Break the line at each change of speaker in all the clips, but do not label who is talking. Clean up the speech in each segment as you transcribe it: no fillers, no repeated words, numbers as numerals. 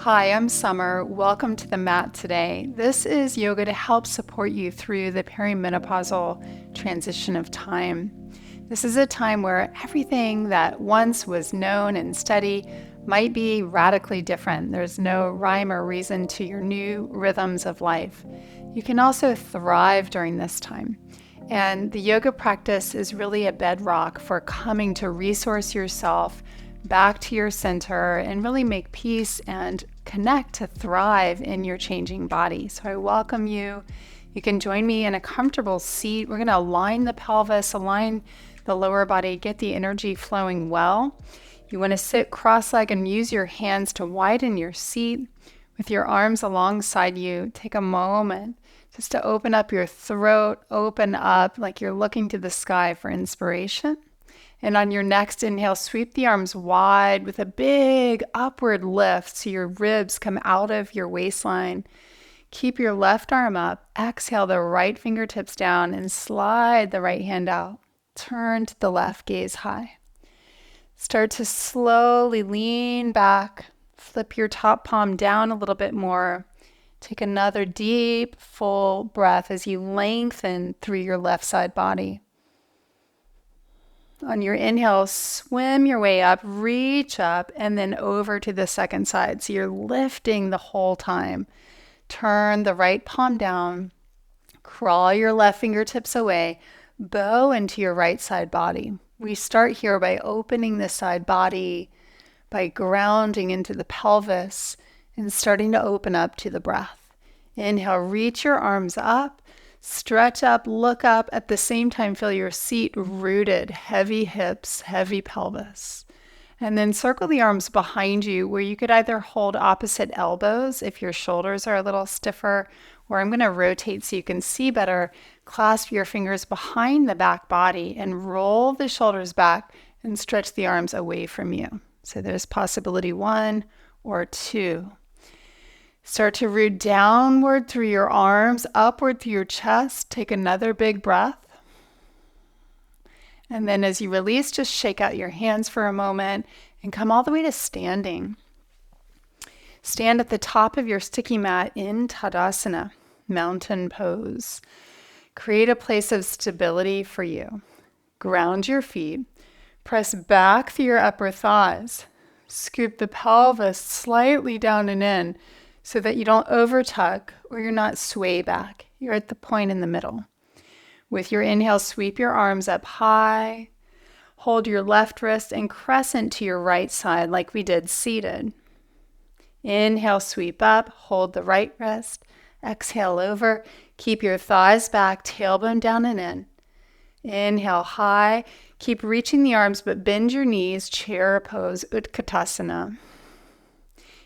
Hi, I'm Summer. Welcome to the mat today. This is yoga to help support you through the perimenopausal transition of time. This is a time where everything that once was known and steady might be radically different. There's no rhyme or reason to your new rhythms of life. You can also thrive during this time. And the yoga practice is really a bedrock for coming to resource yourself back to your center and really make peace and connect to thrive in your changing body. So I welcome you. You can join me in a comfortable seat. We're going to align the pelvis, align the lower body, get the energy flowing well. You want to sit cross-legged and use your hands to widen your seat with your arms alongside you. Take a moment just to open up your throat, open up like you're looking to the sky for inspiration. And on your next inhale, sweep the arms wide with a big upward lift so your ribs come out of your waistline. Keep your left arm up. Exhale the right fingertips down and slide the right hand out. Turn to the left, gaze high. Start to slowly lean back. Flip your top palm down a little bit more. Take another deep, full breath as you lengthen through your left side body. On your inhale, swim your way up, reach up, and then over to the second side. So you're lifting the whole time. Turn the right palm down, crawl your left fingertips away, bow into your right side body. We start here by opening the side body, by grounding into the pelvis, and starting to open up to the breath. Inhale, reach your arms up. Stretch up, look up. At the same time, feel your seat rooted, heavy hips, heavy pelvis. And then circle the arms behind you where you could either hold opposite elbows if your shoulders are a little stiffer, or I'm going to rotate so you can see better. Clasp your fingers behind the back body and roll the shoulders back and stretch the arms away from you. So there's possibility 1 or 2. Start to root downward through your arms, upward through your chest. Take another big breath. And then as you release, just shake out your hands for a moment and come all the way to standing. Stand at the top of your sticky mat in Tadasana, mountain pose. Create a place of stability for you. Ground your feet. Press back through your upper thighs. Scoop the pelvis slightly down and in, so that you don't over-tuck or you're not sway back. You're at the point in the middle. With your inhale, sweep your arms up high. Hold your left wrist and crescent to your right side like we did seated. Inhale, sweep up. Hold the right wrist. Exhale over. Keep your thighs back, tailbone down and in. Inhale, high. Keep reaching the arms, but bend your knees. Chair pose, Utkatasana.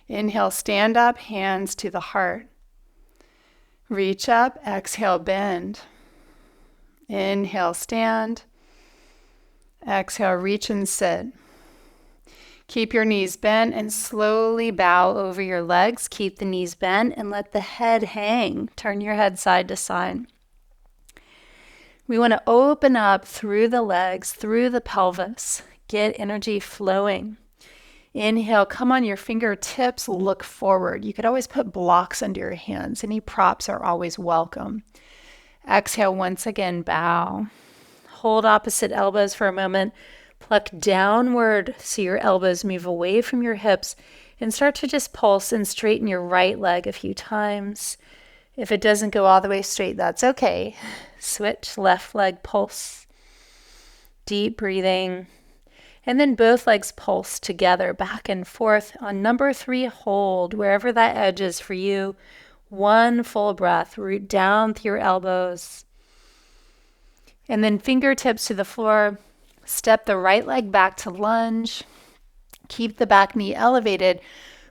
Inhale, stand up, hands to the heart. Reach up, exhale, bend. Inhale, stand. Exhale, reach and sit. Keep your knees bent and slowly bow over your legs. Keep the knees bent and let the head hang. Turn your head side to side. We want to open up through the legs, through the pelvis. Get energy flowing. Inhale, come on your fingertips, look forward. You could always put blocks under your hands. Any props are always welcome. Exhale, once again, bow. Hold opposite elbows for a moment. Pluck downward so your elbows move away from your hips and start to just pulse and straighten your right leg a few times. If it doesn't go all the way straight, that's okay. Switch, left leg pulse. Deep breathing. And then both legs pulse together back and forth. On number 3, hold wherever that edge is for you. 1 full breath. Root down through your elbows. And then fingertips to the floor. Step the right leg back to lunge. Keep the back knee elevated.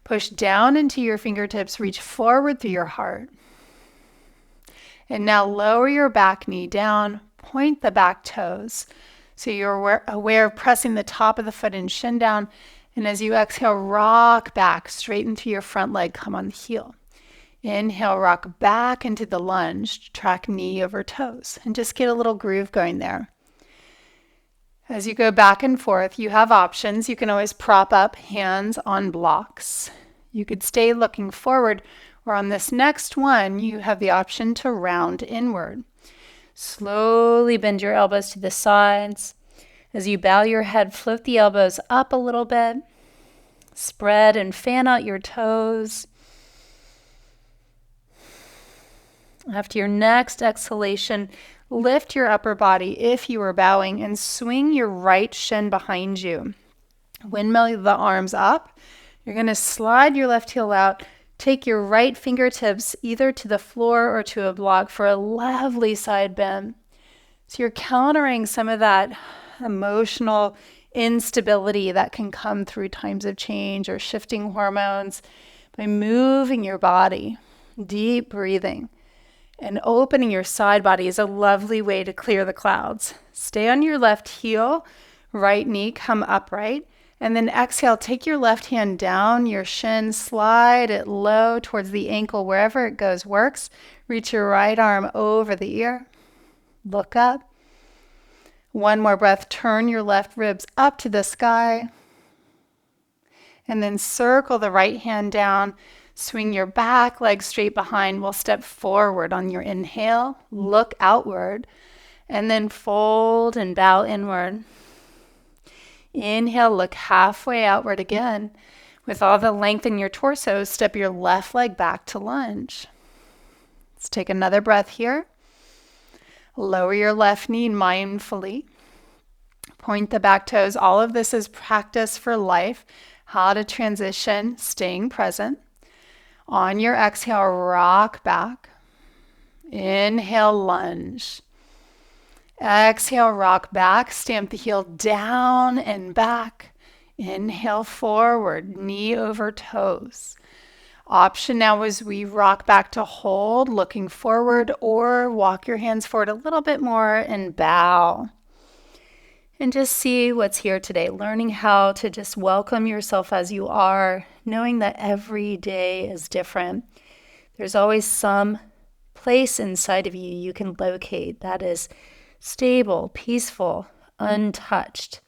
Push down into your fingertips. Reach forward through your heart. And now lower your back knee down. Point the back toes. So you're aware of pressing the top of the foot and shin down. And as you exhale, rock back, straighten through your front leg, come on the heel. Inhale, rock back into the lunge, track knee over toes, and just get a little groove going there. As you go back and forth, you have options. You can always prop up hands on blocks. You could stay looking forward, or on this next one, you have the option to round inward. Slowly bend your elbows to the sides. As you bow your head, float the elbows up a little bit. Spread and fan out your toes. After your next exhalation, lift your upper body if you are bowing and swing your right shin behind you. Windmill the arms up. You're going to slide your left heel out. Take your right fingertips either to the floor or to a block for a lovely side bend. So you're countering some of that emotional instability that can come through times of change or shifting hormones by moving your body. Deep breathing and opening your side body is a lovely way to clear the clouds. Stay on your left heel, right knee come upright, and then exhale, take your left hand down your shin, slide it low towards the ankle, wherever it goes works. Reach your right arm over the ear, look up. One more breath, turn your left ribs up to the sky. And then circle the right hand down. Swing your back leg straight behind. We'll step forward on your inhale. Look outward. And then fold and bow inward. Inhale, look halfway outward again. With all the length in your torso, step your left leg back to lunge. Let's take another breath here. Lower your left knee mindfully. Point the back toes. All of this is practice for life. How to transition, staying present. On your exhale, rock back. Inhale, lunge. Exhale, rock back. Stamp the heel down and back. Inhale, forward, knee over toes. Option now is we rock back to hold, looking forward, or walk your hands forward a little bit more and bow. And just see what's here today, learning how to just welcome yourself as you are, knowing that every day is different. There's always some place inside of you can locate that is stable, peaceful, untouched.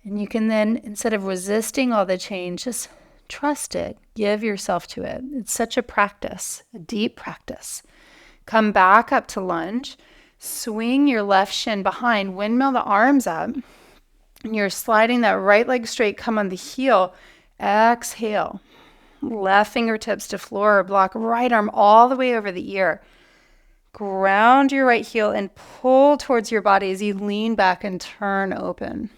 And you can then, instead of resisting all the change, just trust it. Give yourself to it. It's such a practice, a deep practice. Come back up to lunge. Swing your left shin behind. Windmill the arms up. And you're sliding that right leg straight. Come on the heel. Exhale. Left fingertips to floor or block. Right arm all the way over the ear. Ground your right heel and pull towards your body as you lean back and turn open.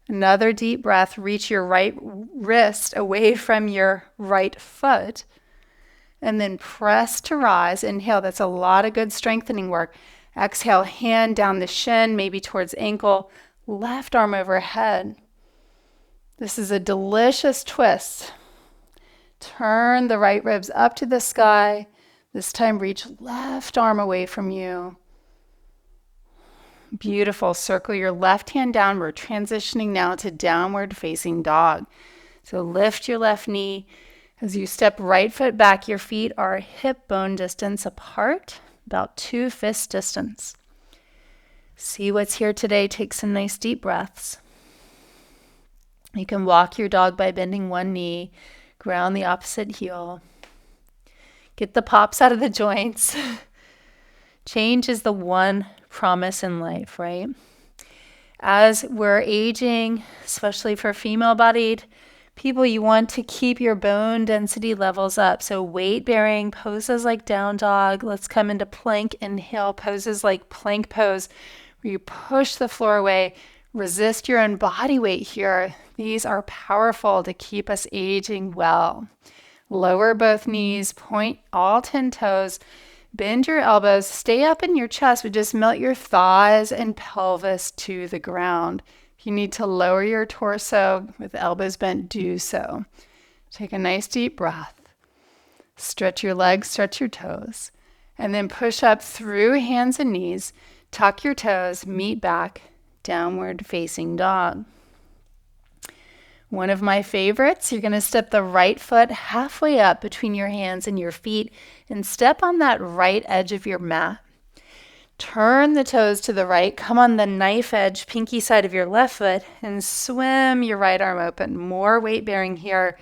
Another deep breath. Reach your right wrist away from your right foot. And then press to rise. Inhale. That's a lot of good strengthening work. Exhale. Hand down the shin, maybe towards ankle. Left arm overhead. This is a delicious twist. Turn the right ribs up to the sky. This time reach left arm away from you. Beautiful. Circle your left hand down. We're transitioning now to downward facing dog. So lift your left knee. As you step right foot back, your feet are hip bone distance apart, about 2 fist distance. See what's here today. Take some nice deep breaths. You can walk your dog by bending one knee, ground the opposite heel. Get the pops out of the joints. Change is the one promise in life, right? As we're aging, especially for female-bodied people, you want to keep your bone density levels up. So weight-bearing poses like down dog. Let's come into plank. Inhale, poses like plank pose, where you push the floor away. Resist your own body weight here. These are powerful to keep us aging well. Lower both knees, point all 10 toes. Bend your elbows, stay up in your chest, but just melt your thighs and pelvis to the ground. If you need to lower your torso with elbows bent, do so. Take a nice deep breath. Stretch your legs, stretch your toes. And then push up through hands and knees. Tuck your toes, meet back, downward facing dog. One of my favorites, you're going to step the right foot halfway up between your hands and your feet and step on that right edge of your mat. Turn the toes to the right. Come on the knife edge, pinky side of your left foot, and swim your right arm open. More weight bearing here.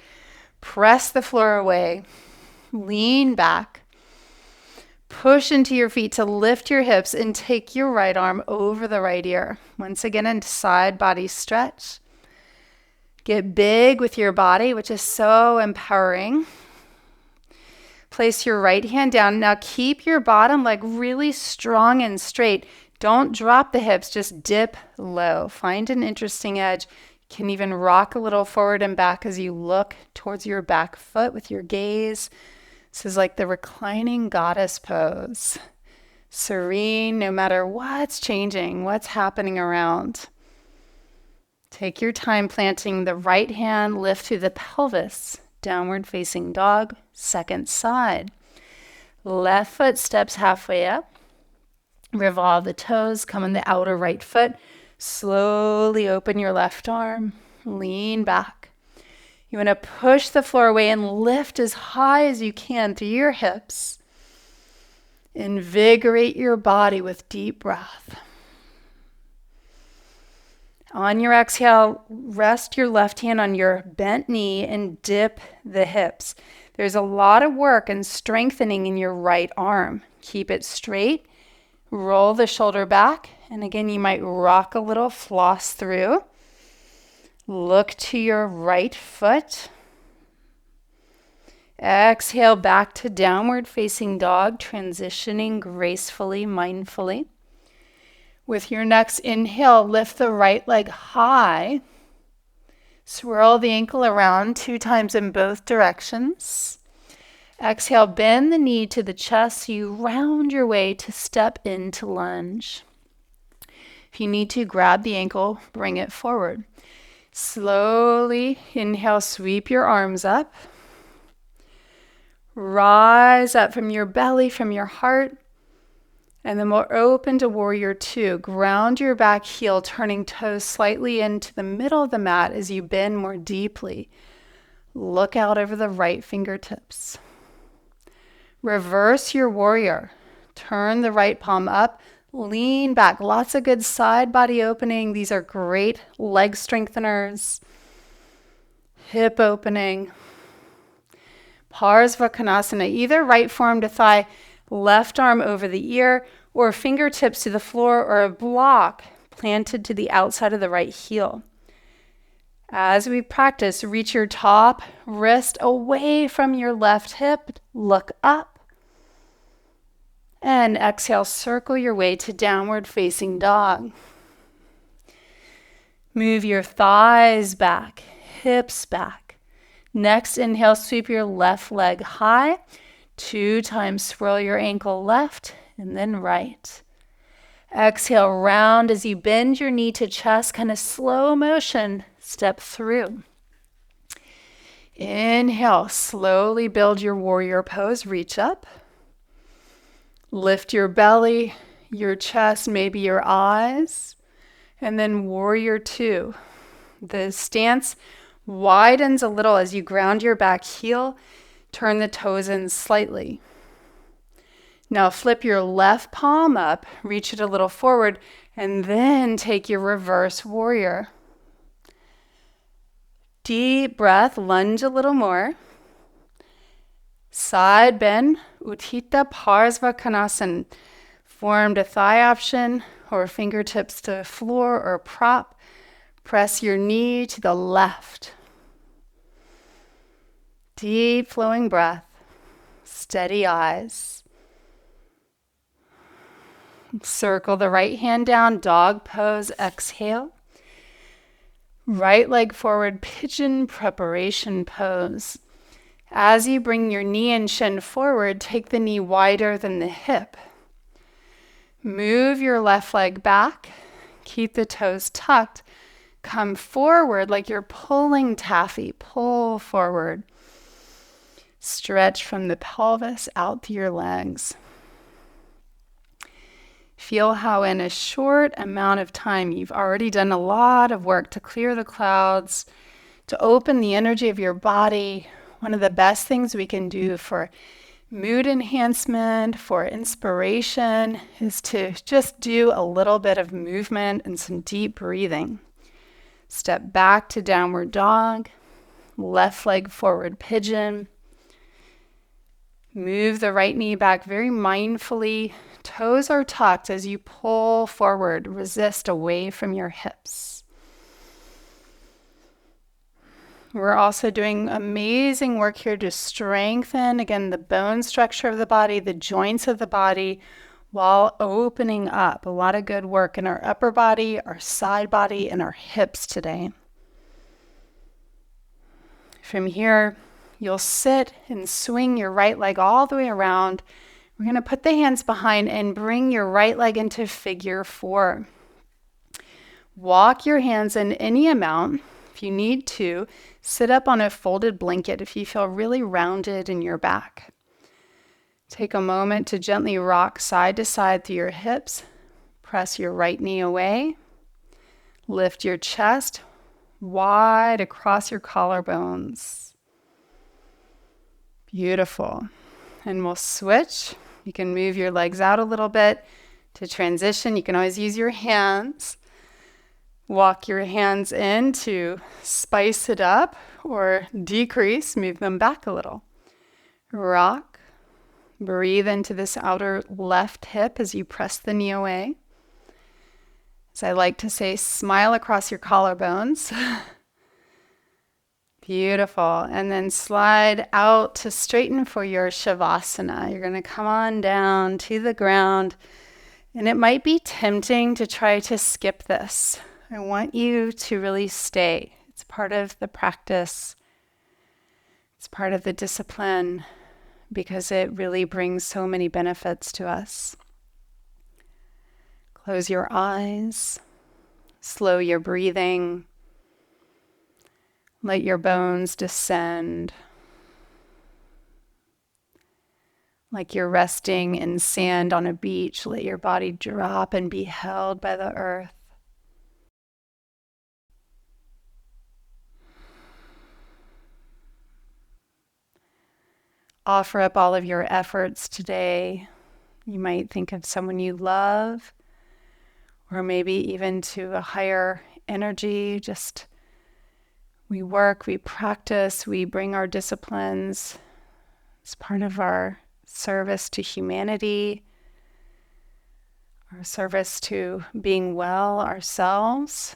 Press the floor away. Lean back. Push into your feet to lift your hips and take your right arm over the right ear. Once again, into side body stretch. Get big with your body, which is so empowering. Place your right hand down. Now keep your bottom leg really strong and straight. Don't drop the hips, just dip low. Find an interesting edge. You can even rock a little forward and back as you look towards your back foot with your gaze. This is like the reclining goddess pose. Serene, no matter what's changing, what's happening around. Take your time planting the right hand, lift through the pelvis. Downward facing dog, second side. Left foot steps halfway up. Revolve the toes, come on the outer right foot. Slowly open your left arm, lean back. You want to push the floor away and lift as high as you can through your hips. Invigorate your body with deep breath. On your exhale, rest your left hand on your bent knee and dip the hips. There's a lot of work and strengthening in your right arm. Keep it straight. Roll the shoulder back. And again, you might rock a little, floss through. Look to your right foot. Exhale back to downward facing dog, transitioning gracefully, mindfully. With your next inhale, lift the right leg high. Swirl the ankle around 2 times in both directions. Exhale, bend the knee to the chest so you round your way to step into lunge. If you need to, grab the ankle, bring it forward. Slowly inhale, sweep your arms up. Rise up from your belly, from your heart. And then we'll open to warrior 2. Ground your back heel, turning toes slightly into the middle of the mat as you bend more deeply. Look out over the right fingertips. Reverse your warrior. Turn the right palm up, lean back. Lots of good side body opening. These are great leg strengtheners. Hip opening. Parsvakonasana, either right forearm to thigh, left arm over the ear, or fingertips to the floor, or a block planted to the outside of the right heel. As we practice, reach your top wrist away from your left hip, look up, and exhale, circle your way to downward facing dog. Move your thighs back, hips back. Next, inhale, sweep your left leg high. 2 times, swirl your ankle left and then right. Exhale, round as you bend your knee to chest, kind of slow motion, step through. Inhale, slowly build your warrior pose, reach up. Lift your belly, your chest, maybe your eyes, and then warrior 2. The stance widens a little as you ground your back heel. Turn the toes in slightly. Now flip your left palm up, reach it a little forward, and then take your reverse warrior. Deep breath, lunge a little more. Side bend, Utthita Parsvakonasana. Form to thigh option or fingertips to floor or prop. Press your knee to the left. Deep flowing breath, steady eyes. Circle the right hand down, dog pose, exhale. Right leg forward, pigeon preparation pose. As you bring your knee and shin forward, take the knee wider than the hip. Move your left leg back, keep the toes tucked. Come forward like you're pulling taffy, pull forward. Stretch from the pelvis out to your legs. Feel how in a short amount of time you've already done a lot of work to clear the clouds, to open the energy of your body. One of the best things we can do for mood enhancement, for inspiration, is to just do a little bit of movement and some deep breathing. Step back to downward dog, left leg forward pigeon. Move the right knee back very mindfully. Toes are tucked as you pull forward. Resist away from your hips. We're also doing amazing work here to strengthen, again, the bone structure of the body, the joints of the body, while opening up. A lot of good work in our upper body, our side body, and our hips today. From here, you'll sit and swing your right leg all the way around. We're going to put the hands behind and bring your right leg into figure 4. Walk your hands in any amount. If you need to, sit up on a folded blanket if you feel really rounded in your back. Take a moment to gently rock side to side through your hips. Press your right knee away. Lift your chest wide across your collarbones. Beautiful. And we'll switch. You can move your legs out a little bit to transition. You can always use your hands. Walk your hands in to spice it up or decrease. Move them back a little. Rock. Breathe into this outer left hip as you press the knee away. As I like to say, smile across your collarbones. Beautiful. And then slide out to straighten for your Savasana. You're going to come on down to the ground. And it might be tempting to try to skip this. I want you to really stay. It's part of the practice. It's part of the discipline because it really brings so many benefits to us. Close your eyes. Slow your breathing. Let your bones descend. Like you're resting in sand on a beach, let your body drop and be held by the earth. Offer up all of your efforts today. You might think of someone you love, or maybe even to a higher energy. Just we work, we practice, we bring our disciplines. It's part of our service to humanity, our service to being well ourselves,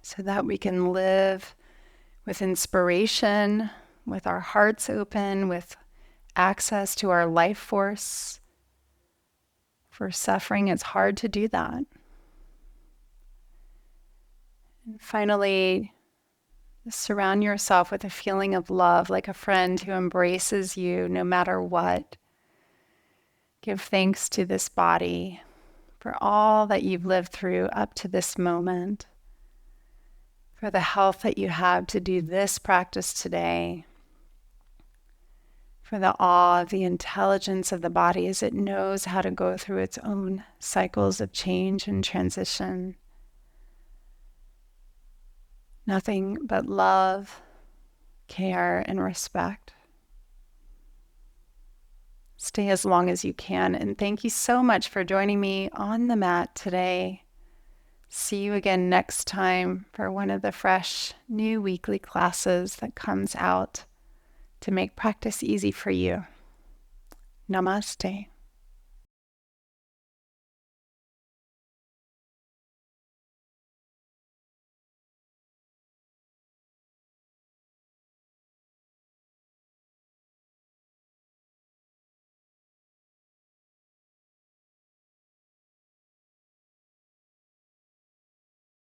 so that we can live with inspiration, with our hearts open, with access to our life force. For suffering, it's hard to do that. And finally, surround yourself with a feeling of love, like a friend who embraces you no matter what. Give thanks to this body for all that you've lived through up to this moment, for the health that you have to do this practice today, for the awe of the intelligence of the body as it knows how to go through its own cycles of change and transition. Nothing but love, care, and respect. Stay as long as you can, and thank you so much for joining me on the mat today. See you again next time for one of the fresh new weekly classes that comes out to make practice easy for you. Namaste.